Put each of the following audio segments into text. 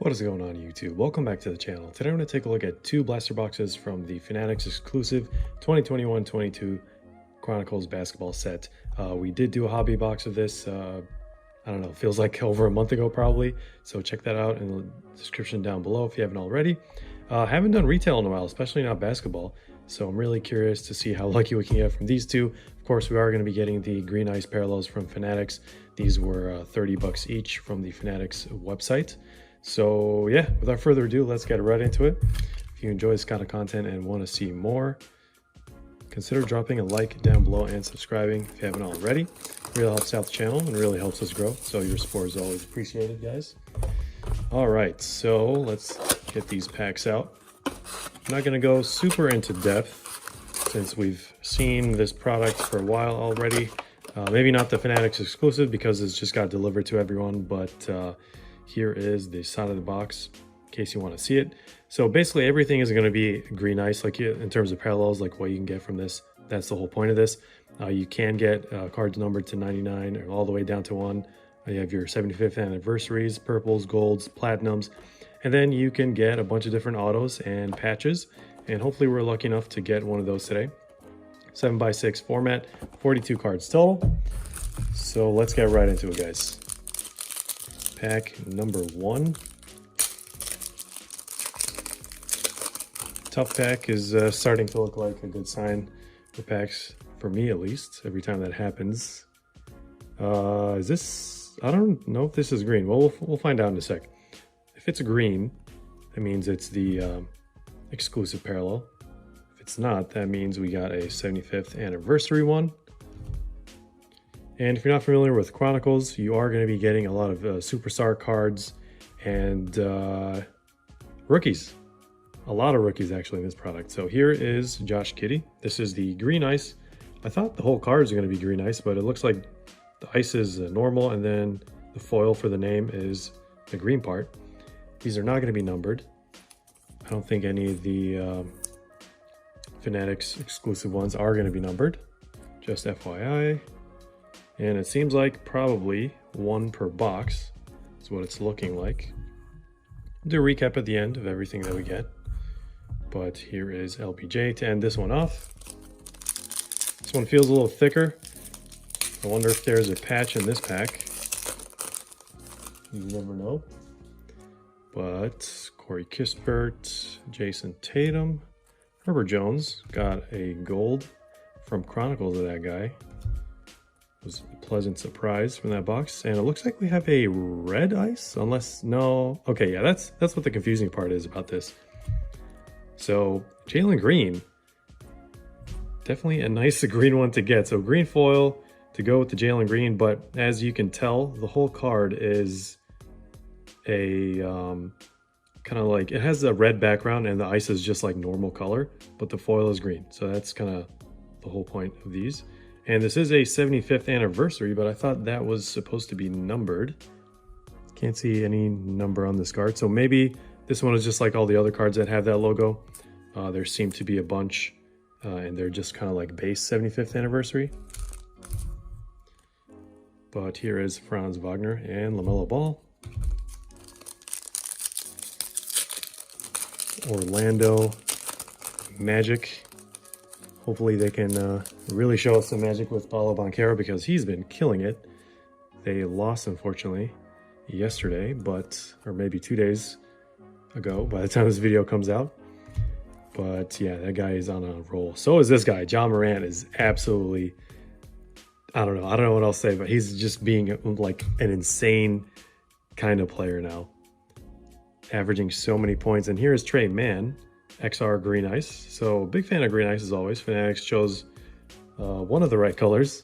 What is going on, YouTube? Welcome back to the channel. Today I'm going to take a look at two blaster boxes from the Fanatics exclusive 2021-22 Chronicles basketball set. We did do a hobby box of this, I don't know, feels like over a month ago probably. So check that out in the description down below if you haven't already. Haven't done retail in a while, especially not basketball. So I'm really curious to see how lucky we can get from these two. Of course, we are going to be getting the green ice parallels from Fanatics. These were 30 bucks each from the Fanatics website. So yeah, without further ado, let's get right into it. If you enjoy this kind of content and want to see more, consider dropping a like down below and subscribing if you haven't already. It really helps out the channel and really helps us grow. So your support is always appreciated, guys. All right, so let's get these packs out. I'm not going to go super into depth since we've seen this product for a while already. Maybe not the Fanatics exclusive because it's just got delivered to everyone, but here is the side of the box in case you want to see it. So basically everything is going to be green ice, like in terms of parallels, like what you can get from this. That's the whole point of this. You can get cards numbered to 99 or all the way down to 1. You have your 75th anniversaries, purples, golds, platinums, and then you can get a bunch of different autos and patches. And hopefully we're lucky enough to get one of those today. 7x6 format, 42 cards total. So let's get right into it, guys. Pack number 1. Tough pack is starting to look like a good sign for packs, for me at least, every time that happens. Is this, I don't know if this is green. Well, we'll find out in a sec. If it's green, that means it's the exclusive parallel. If it's not, that means we got a 75th anniversary one. And if you're not familiar with Chronicles, you are going to be getting a lot of superstar cards and rookies. A lot of rookies actually in this product. So here is Josh Giddey. This is the green ice. I thought the whole cards are going to be green ice, but it looks like the ice is normal and then the foil for the name is the green part. These are not going to be numbered. I don't think any of the Fanatics exclusive ones are going to be numbered. Just FYI. And it seems like probably one per box is what it's looking like. I'll do a recap at the end of everything that we get. But here is LPJ to end this one off. This one feels a little thicker. I wonder if there's a patch in this pack. You never know. But Corey Kispert, Jason Tatum, Herbert Jones got a gold from Chronicles of that guy. It was a pleasant surprise from that box. And it looks like we have a red ice, unless, no. Okay, yeah, that's what the confusing part is about this. So Jalen Green, definitely a nice green one to get. So green foil to go with the Jalen Green, but as you can tell, the whole card is a kind of like, it has a red background and the ice is just like normal color, but the foil is green. So that's kind of the whole point of these. And this is a 75th anniversary, but I thought that was supposed to be numbered. Can't see any number on this card. So maybe this one is just like all the other cards that have that logo. There seem to be a bunch, and they're just kind of like base 75th anniversary. But here is Franz Wagner and LaMelo Ball. Orlando Magic. Hopefully they can really show us some magic with Paolo Banchero because he's been killing it. They lost, unfortunately, yesterday, or maybe 2 days ago by the time this video comes out. But yeah, that guy is on a roll. So is this guy. John Morant is absolutely, I don't know what else to say, but he's just being like an insane kind of player now. Averaging so many points. And here is Trey Mann. XR green ice. So big fan of green ice as always. Fanatics chose one of the right colors,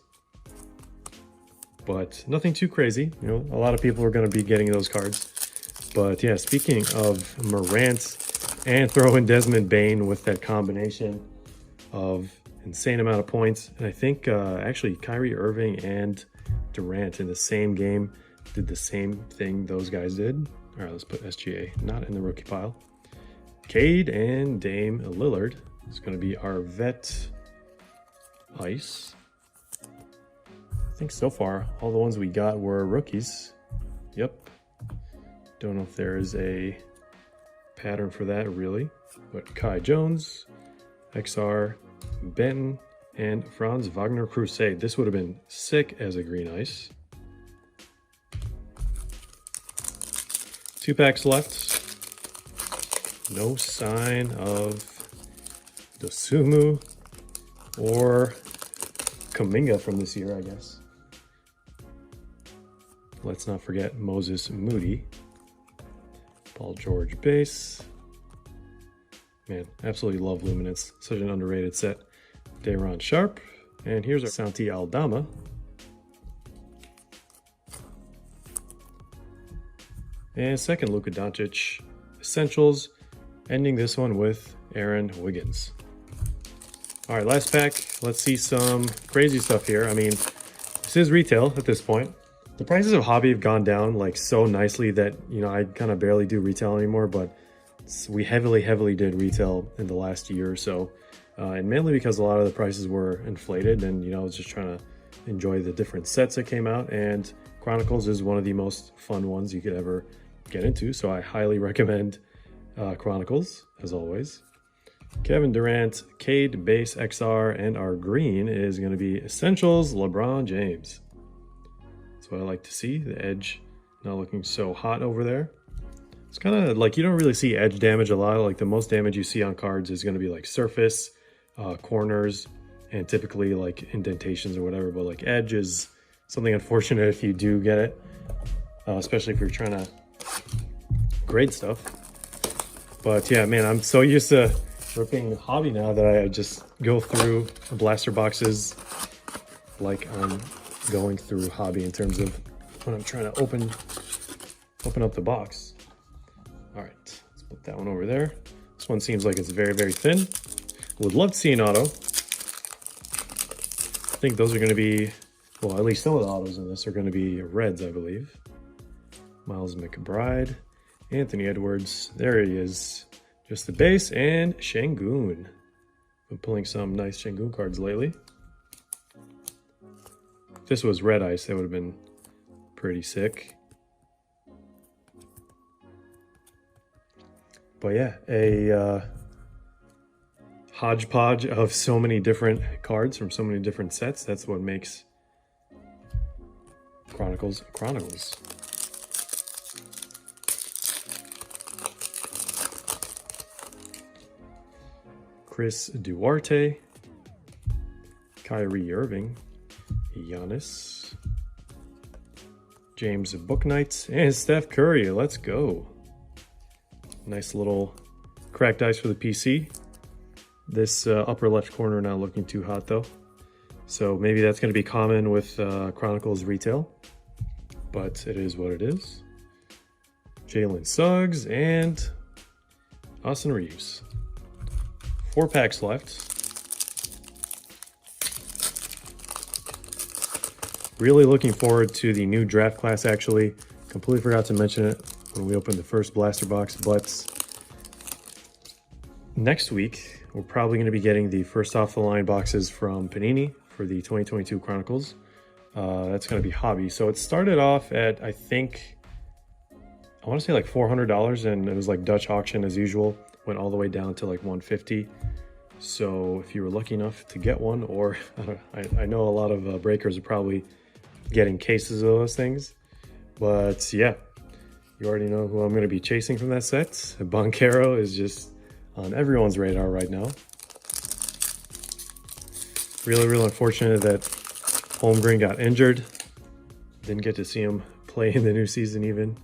but nothing too crazy. You know, a lot of people are going to be getting those cards. But yeah, speaking of Morant, and throw in Desmond Bane with that combination of insane amount of points. And I think actually Kyrie Irving and Durant in the same game did the same thing those guys did. All right, let's put SGA not in the rookie pile. Cade and Dame Lillard is going to be our vet ice. I think so far all the ones we got were rookies. Yep. Don't know if there is a pattern for that really, but Kai Jones, XR, Benton, and Franz Wagner Crusade. This would have been sick as a green ice. 2 packs left. No sign of Dosumu or Kuminga from this year, I guess. Let's not forget Moses Moody. Paul George base. Man, absolutely love Luminance. Such an underrated set. Dayron Sharp. And here's our Santi Aldama. And second, Luka Doncic Essentials. Ending this one with Aaron Wiggins. All right, last pack. Let's see some crazy stuff here. I mean, this is retail at this point. The prices of hobby have gone down like so nicely that, you know, I kind of barely do retail anymore, but we heavily did retail in the last year or so. And mainly because a lot of the prices were inflated, and, you know, I was just trying to enjoy the different sets that came out, and Chronicles is one of the most fun ones you could ever get into. So I highly recommend Chronicles, as always. Kevin Durant, Cade, base XR, and our green is going to be Essentials LeBron James. That's what I like to see. The edge not looking so hot over there. It's kind of like you don't really see edge damage a lot. Like the most damage you see on cards is going to be like surface, corners, and typically like indentations or whatever. But like edge is something unfortunate if you do get it, especially if you're trying to grade stuff. But yeah, man, I'm so used to ripping hobby now that I just go through blaster boxes like I'm going through hobby in terms of when I'm trying to open up the box. All right, let's put that one over there. This one seems like it's very thin. Would love to see an auto. I think those are going to be, well, at least some of the autos in this are going to be reds, I believe. Miles McBride, Anthony Edwards, there he is. Just the base, and Şengün. Been pulling some nice Şengün cards lately. If this was red ice, that would have been pretty sick. But yeah, a hodgepodge of so many different cards from so many different sets. That's what makes Chronicles Chronicles. Chris Duarte, Kyrie Irving, Giannis, James Bouknight, and Steph Curry. Let's go. Nice little cracked ice for the PC. This upper left corner not looking too hot though. So maybe that's going to be common with Chronicles retail, but it is what it is. Jalen Suggs and Austin Reeves. 4 packs left. Really looking forward to the new draft class, actually. Completely forgot to mention it when we opened the first blaster box, but next week, we're probably going to be getting the first off the line boxes from Panini for the 2022 Chronicles. That's going to be hobby. So it started off at, I think, I want to say like $400, and it was like Dutch auction as usual. Went all the way down to like $150. So if you were lucky enough to get one, or I know a lot of breakers are probably getting cases of those things, but yeah, you already know who I'm going to be chasing from that set. Banchero is just on everyone's radar right now. Really unfortunate that Holmgren got injured. Didn't get to see him play in the new season even.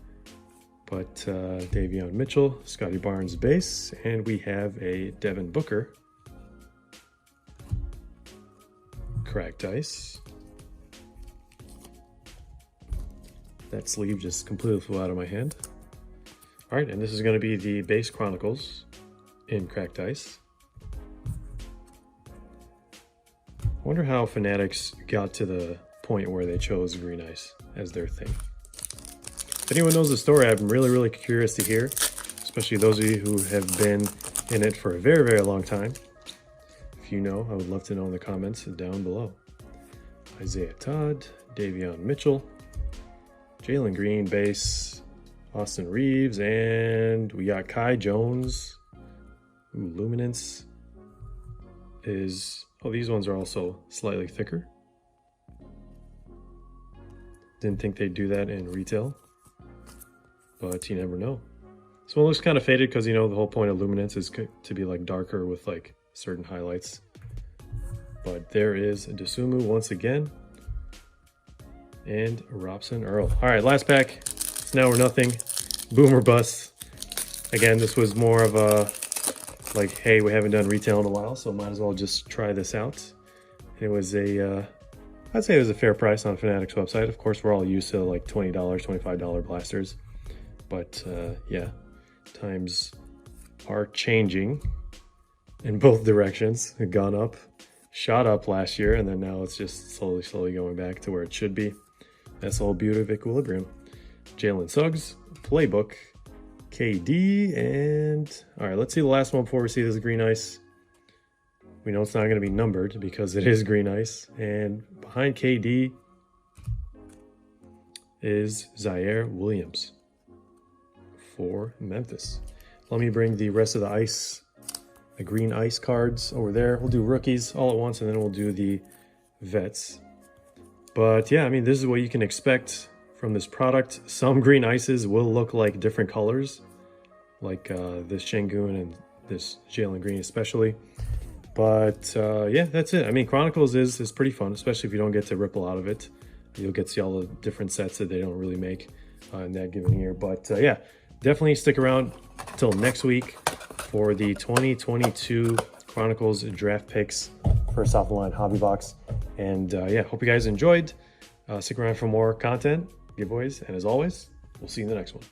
But Davion Mitchell, Scotty Barnes base, and we have a Devin Booker. Cracked ice. That sleeve just completely flew out of my hand. All right, and this is going to be the base Chronicles in cracked ice. I wonder how Fanatics got to the point where they chose green ice as their thing. If anyone knows the story, I'm really curious to hear, especially those of you who have been in it for a very long time. If you know, I would love to know in the comments down below. Isaiah Todd, Davion Mitchell, Jalen Green base, Austin Reeves, and we got Kai Jones. Ooh, Luminance is, oh, these ones are also slightly thicker. Didn't think they'd do that in retail, but you never know. This one looks kind of faded because, you know, the whole point of Luminance is to be like darker with like certain highlights. But there is Dosunmu once again, and Robson Earl. All right, last pack. It's now or nothing. Boom or bust. Again, this was more of a like, hey, we haven't done retail in a while, so might as well just try this out. And it was a, I'd say it was a fair price on Fanatics website. Of course, we're all used to like $20, $25 blasters, but yeah, times are changing in both directions. It gone up, shot up last year, and then now it's just slowly going back to where it should be. That's the whole beauty of equilibrium. Jalen Suggs, Playbook, KD, and all right, let's see the last one before we see this green ice. We know it's not going to be numbered because it is green ice. And behind KD is Zaire Williams for Memphis. Let me bring the rest of the ice, the green ice cards over there. We'll do rookies all at once, and then we'll do the vets. But yeah, I mean, this is what you can expect from this product. Some green ices will look like different colors, like this Şengün and this Jalen Green especially. But yeah, that's it. I mean, Chronicles is pretty fun, especially if you don't get to ripple out of it. You'll get to see all the different sets that they don't really make in that given year. But yeah, definitely stick around until next week for the 2022 Chronicles draft picks, first off the line hobby box. And yeah, hope you guys enjoyed. Stick around for more content, giveaways, and as always, we'll see you in the next one.